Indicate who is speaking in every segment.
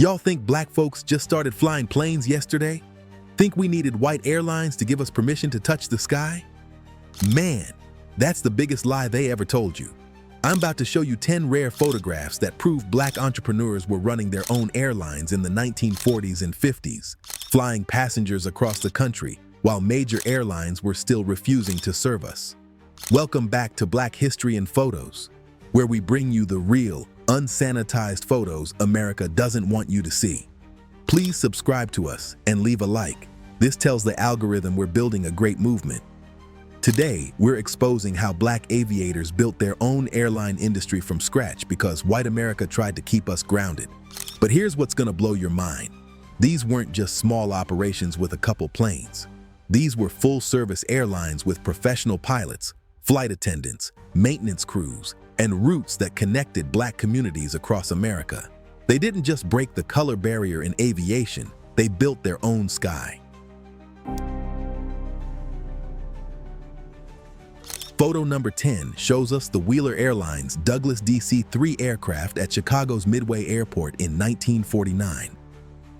Speaker 1: Y'all think black folks just started flying planes yesterday? Think we needed white airlines to give us permission to touch the sky? Man, that's the biggest lie they ever told you. I'm about to show you 10 rare photographs that prove black entrepreneurs were running their own airlines in the 1940s and 50s, flying passengers across the country while major airlines were still refusing to serve us. Welcome back to Black History in Photos, where we bring you the real, unsanitized photos America doesn't want you to see. Please subscribe to us and leave a like. This tells the algorithm we're building a great movement. Today, we're exposing how black aviators built their own airline industry from scratch because white America tried to keep us grounded. But here's what's gonna blow your mind. These weren't just small operations with a couple planes. These were full-service airlines with professional pilots, flight attendants, maintenance crews, and routes that connected black communities across America. They didn't just break the color barrier in aviation, they built their own sky. Photo number 10 shows us the Wheeler Airlines Douglas DC-3 aircraft at Chicago's Midway Airport in 1949.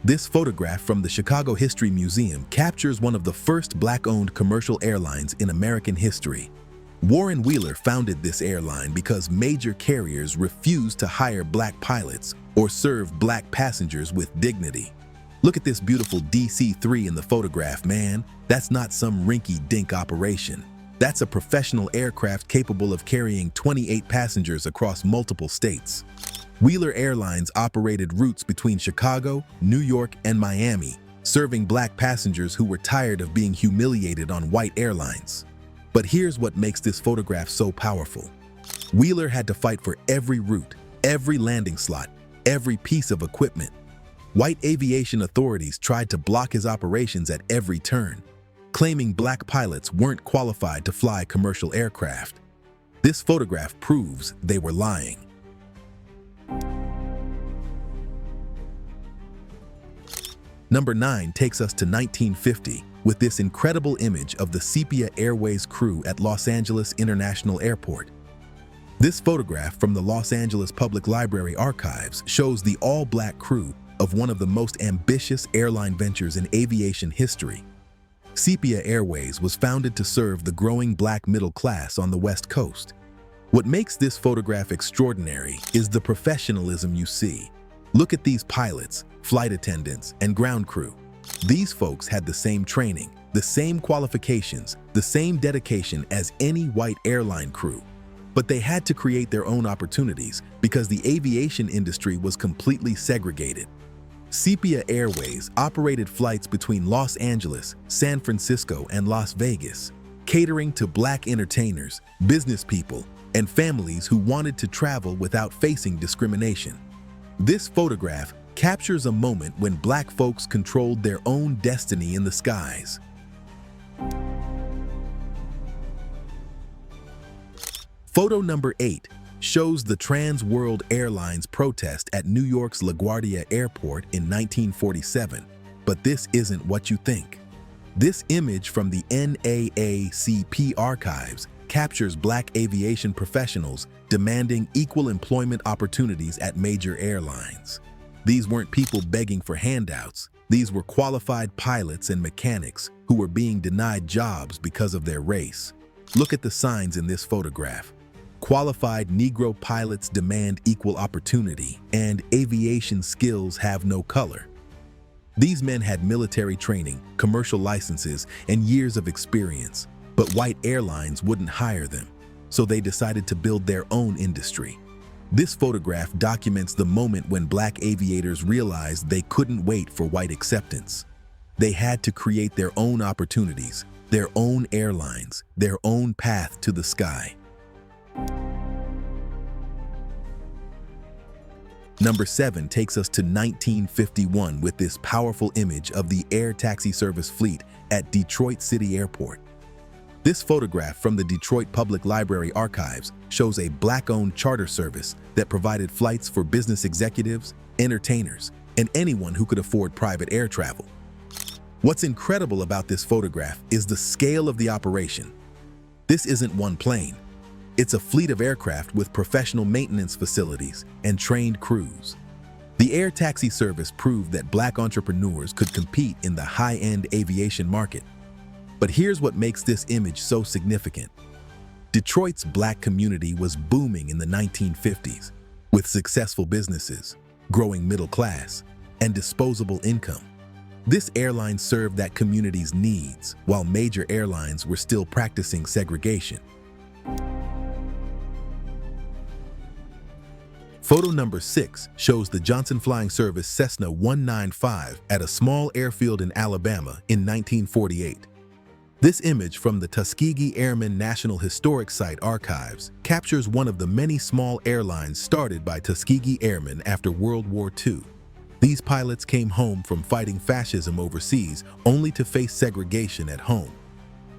Speaker 1: This photograph from the Chicago History Museum captures one of the first black-owned commercial airlines in American history. Warren Wheeler founded this airline because major carriers refused to hire black pilots or serve black passengers with dignity. Look at this beautiful DC-3 in the photograph, man. That's not some rinky-dink operation. That's a professional aircraft capable of carrying 28 passengers across multiple states. Wheeler Airlines operated routes between Chicago, New York, and Miami, serving black passengers who were tired of being humiliated on white airlines. But here's what makes this photograph so powerful. Wheeler had to fight for every route, every landing slot, every piece of equipment. White aviation authorities tried to block his operations at every turn, claiming black pilots weren't qualified to fly commercial aircraft. This photograph proves they were lying. Number 9 takes us to 1950 with this incredible image of the Sepia Airways crew at Los Angeles International Airport. This photograph from the Los Angeles Public Library archives shows the all-black crew of one of the most ambitious airline ventures in aviation history. Sepia Airways was founded to serve the growing black middle class on the West Coast. What makes this photograph extraordinary is the professionalism you see. Look at these pilots, flight attendants, and ground crew. These folks had the same training, the same qualifications, the same dedication as any white airline crew. But they had to create their own opportunities because the aviation industry was completely segregated. Sepia Airways operated flights between Los Angeles, San Francisco, and Las Vegas, catering to black entertainers, business people, and families who wanted to travel without facing discrimination. This photograph captures a moment when black folks controlled their own destiny in the skies. Photo number 8 shows the Trans World Airlines protest at New York's LaGuardia Airport in 1947. But this isn't what you think. This image from the NAACP archives captures black aviation professionals demanding equal employment opportunities at major airlines. These weren't people begging for handouts. These were qualified pilots and mechanics who were being denied jobs because of their race. Look at the signs in this photograph. Qualified Negro pilots demand equal opportunity, and aviation skills have no color. These men had military training, commercial licenses, and years of experience, but white airlines wouldn't hire them, so they decided to build their own industry. This photograph documents the moment when black aviators realized they couldn't wait for white acceptance. They had to create their own opportunities, their own airlines, their own path to the sky. Number 7 takes us to 1951 with this powerful image of the air taxi service fleet at Detroit City Airport. This photograph from the Detroit Public Library archives shows a black-owned charter service that provided flights for business executives, entertainers, and anyone who could afford private air travel. What's incredible about this photograph is the scale of the operation. This isn't one plane. It's a fleet of aircraft with professional maintenance facilities and trained crews. The air taxi service proved that black entrepreneurs could compete in the high-end aviation market. But here's what makes this image so significant. Detroit's black community was booming in the 1950s, with successful businesses, growing middle class, and disposable income. This airline served that community's needs, while major airlines were still practicing segregation. Photo number 6 shows the Johnson Flying Service Cessna 195 at a small airfield in Alabama in 1948. This image from the Tuskegee Airmen National Historic Site archives captures one of the many small airlines started by Tuskegee Airmen after World War II. These pilots came home from fighting fascism overseas only to face segregation at home.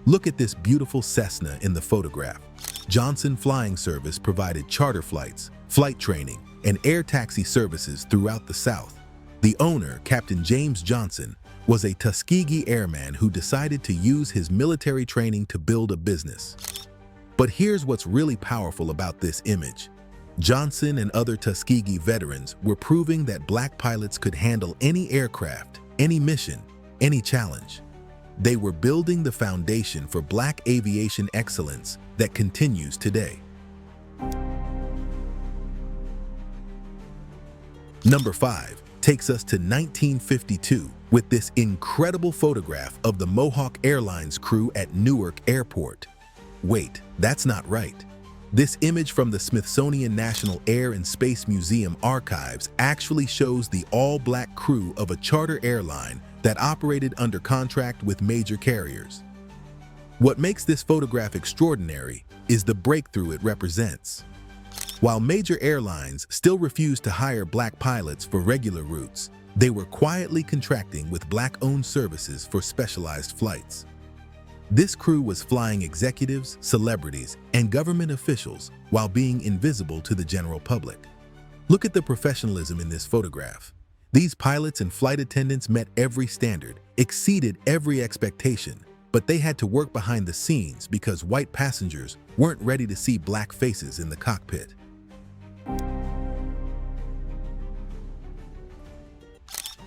Speaker 1: Look at this beautiful Cessna in the photograph. Johnson Flying Service provided charter flights, flight training, and air taxi services throughout the South. The owner, Captain James Johnson, was a Tuskegee Airman who decided to use his military training to build a business. But here's what's really powerful about this image. Johnson and other Tuskegee veterans were proving that black pilots could handle any aircraft, any mission, any challenge. They were building the foundation for black aviation excellence that continues today. Number 5 takes us to 1952 with this incredible photograph of the Mohawk Airlines crew at Newark Airport. Wait, that's not right. This image from the Smithsonian National Air and Space Museum archives actually shows the all-black crew of a charter airline that operated under contract with major carriers. What makes this photograph extraordinary is the breakthrough it represents. While major airlines still refused to hire black pilots for regular routes, they were quietly contracting with black-owned services for specialized flights. This crew was flying executives, celebrities, and government officials while being invisible to the general public. Look at the professionalism in this photograph. These pilots and flight attendants met every standard, exceeded every expectation, but they had to work behind the scenes because white passengers weren't ready to see black faces in the cockpit.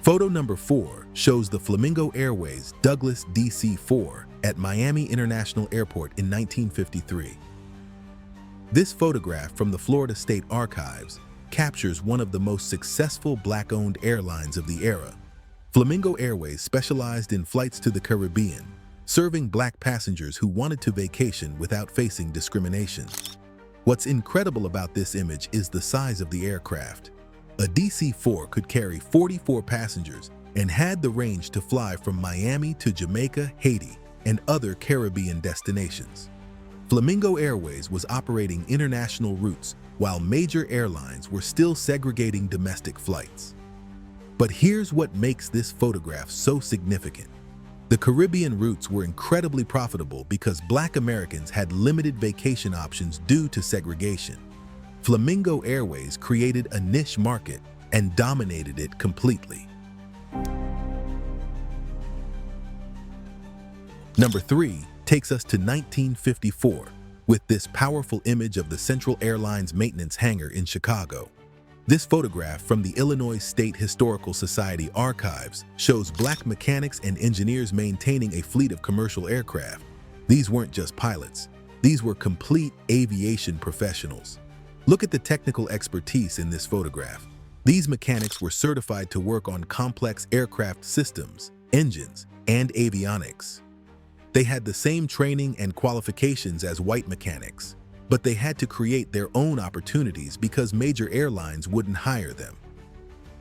Speaker 1: Photo number 4 shows the Flamingo Airways Douglas DC-4 at Miami International Airport in 1953. This photograph from the Florida State Archives captures one of the most successful black-owned airlines of the era. Flamingo Airways specialized in flights to the Caribbean, serving black passengers who wanted to vacation without facing discrimination. What's incredible about this image is the size of the aircraft. A DC-4 could carry 44 passengers and had the range to fly from Miami to Jamaica, Haiti, and other Caribbean destinations. Flamingo Airways was operating international routes while major airlines were still segregating domestic flights. But here's what makes this photograph so significant. The Caribbean routes were incredibly profitable because black Americans had limited vacation options due to segregation. Flamingo Airways created a niche market and dominated it completely. Number 3 takes us to 1954 with this powerful image of the Central Airlines maintenance hangar in Chicago. This photograph from the Illinois State Historical Society archives shows black mechanics and engineers maintaining a fleet of commercial aircraft. These weren't just pilots. These were complete aviation professionals. Look at the technical expertise in this photograph. These mechanics were certified to work on complex aircraft systems, engines, and avionics. They had the same training and qualifications as white mechanics, but they had to create their own opportunities because major airlines wouldn't hire them.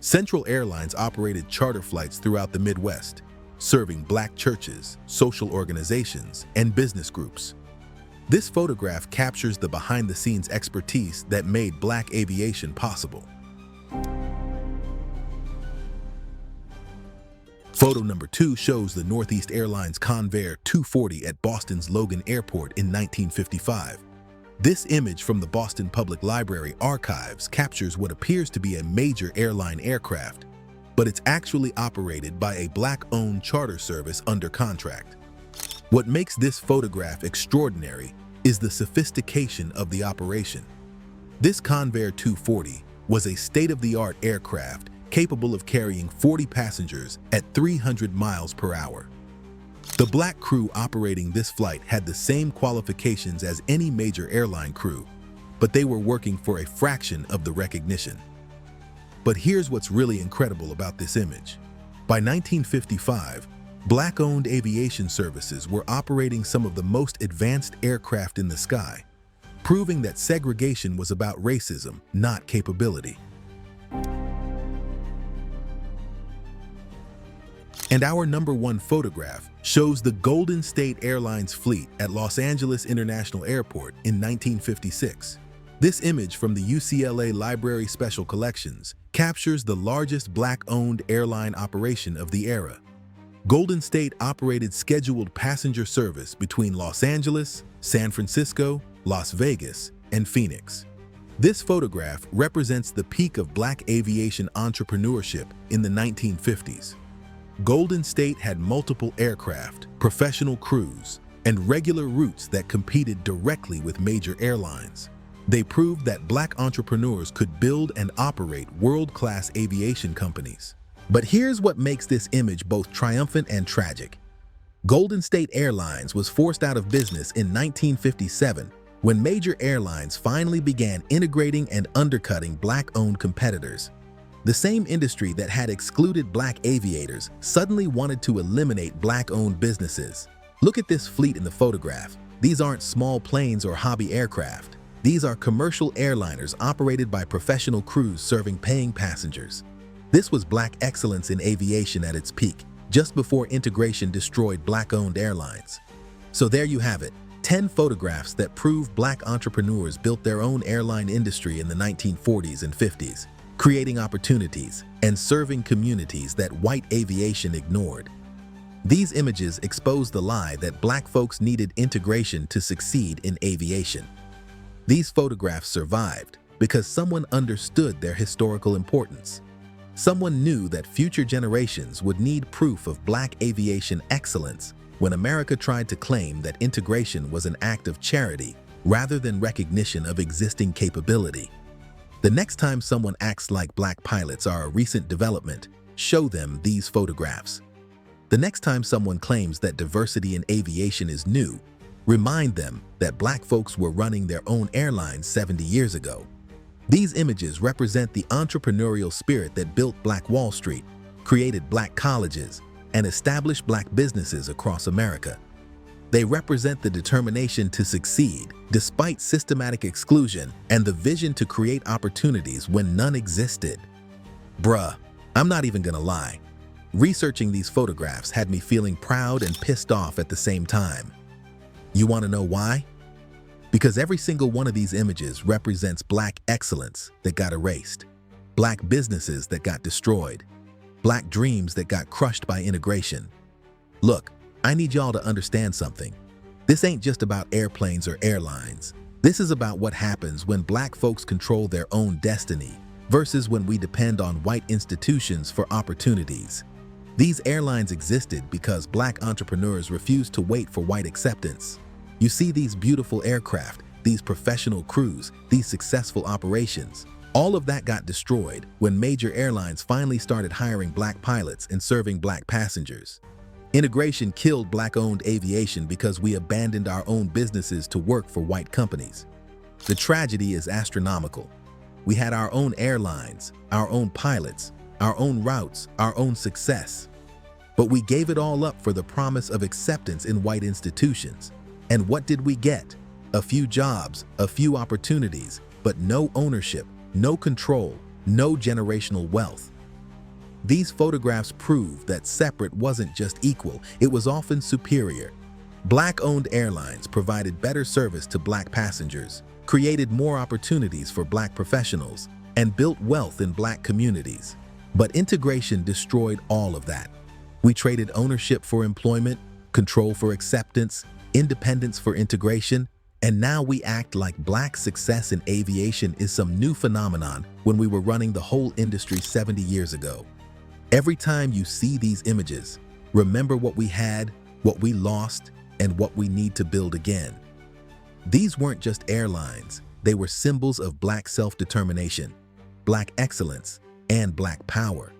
Speaker 1: Central Airlines operated charter flights throughout the Midwest, serving black churches, social organizations, and business groups. This photograph captures the behind-the-scenes expertise that made black aviation possible. Photo number 2 shows the Northeast Airlines Convair 240 at Boston's Logan Airport in 1955. This image from the Boston Public Library archives captures what appears to be a major airline aircraft, but it's actually operated by a black-owned charter service under contract. What makes this photograph extraordinary is the sophistication of the operation. This Convair 240 was a state-of-the-art aircraft capable of carrying 40 passengers at 300 miles per hour. The black crew operating this flight had the same qualifications as any major airline crew, but they were working for a fraction of the recognition. But here's what's really incredible about this image. By 1955, Black-owned aviation services were operating some of the most advanced aircraft in the sky, proving that segregation was about racism, not capability. And our #1 photograph shows the Golden State Airlines fleet at Los Angeles International Airport in 1956. This image from the UCLA Library Special Collections captures the largest Black-owned airline operation of the era. Golden State operated scheduled passenger service between Los Angeles, San Francisco, Las Vegas, and Phoenix. This photograph represents the peak of Black aviation entrepreneurship in the 1950s. Golden State had multiple aircraft, professional crews, and regular routes that competed directly with major airlines. They proved that Black entrepreneurs could build and operate world-class aviation companies. But here's what makes this image both triumphant and tragic. Golden State Airlines was forced out of business in 1957 when major airlines finally began integrating and undercutting Black-owned competitors. The same industry that had excluded Black aviators suddenly wanted to eliminate Black-owned businesses. Look at this fleet in the photograph. These aren't small planes or hobby aircraft. These are commercial airliners operated by professional crews serving paying passengers. This was Black excellence in aviation at its peak, just before integration destroyed Black-owned airlines. So there you have it, 10 photographs that prove Black entrepreneurs built their own airline industry in the 1940s and 50s, creating opportunities and serving communities that white aviation ignored. These images expose the lie that Black folks needed integration to succeed in aviation. These photographs survived because someone understood their historical importance. Someone knew that future generations would need proof of Black aviation excellence when America tried to claim that integration was an act of charity rather than recognition of existing capability. The next time someone acts like Black pilots are a recent development, show them these photographs. The next time someone claims that diversity in aviation is new, remind them that Black folks were running their own airlines 70 years ago. These images represent the entrepreneurial spirit that built Black Wall Street, created Black colleges, and established Black businesses across America. They represent the determination to succeed despite systematic exclusion and the vision to create opportunities when none existed. Bruh, I'm not even gonna lie. Researching these photographs had me feeling proud and pissed off at the same time. You wanna know why? Because every single one of these images represents Black excellence that got erased, Black businesses that got destroyed, Black dreams that got crushed by integration. Look, I need y'all to understand something. This ain't just about airplanes or airlines. This is about what happens when Black folks control their own destiny versus when we depend on white institutions for opportunities. These airlines existed because Black entrepreneurs refused to wait for white acceptance. You see these beautiful aircraft, these professional crews, these successful operations. All of that got destroyed when major airlines finally started hiring Black pilots and serving Black passengers. Integration killed Black-owned aviation because we abandoned our own businesses to work for white companies. The tragedy is astronomical. We had our own airlines, our own pilots, our own routes, our own success. But we gave it all up for the promise of acceptance in white institutions. And what did we get? A few jobs, a few opportunities, but no ownership, no control, no generational wealth. These photographs prove that separate wasn't just equal, it was often superior. Black-owned airlines provided better service to Black passengers, created more opportunities for Black professionals, and built wealth in Black communities. But integration destroyed all of that. We traded ownership for employment, control for acceptance, independence for integration, and now we act like Black success in aviation is some new phenomenon when we were running the whole industry 70 years ago. Every time you see these images, remember what we had, what we lost, and what we need to build again. These weren't just airlines, they were symbols of Black self-determination, Black excellence, and Black power.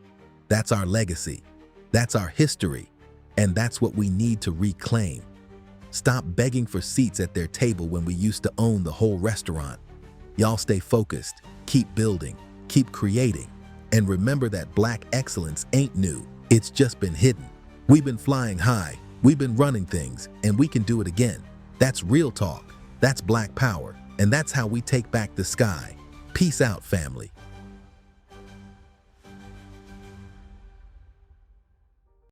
Speaker 1: That's our legacy. That's our history. And that's what we need to reclaim. Stop begging for seats at their table when we used to own the whole restaurant. Y'all stay focused, keep building, keep creating, and remember that Black excellence ain't new. It's just been hidden. We've been flying high, we've been running things, and we can do it again. That's real talk. That's Black power. And that's how we take back the sky. Peace out, family.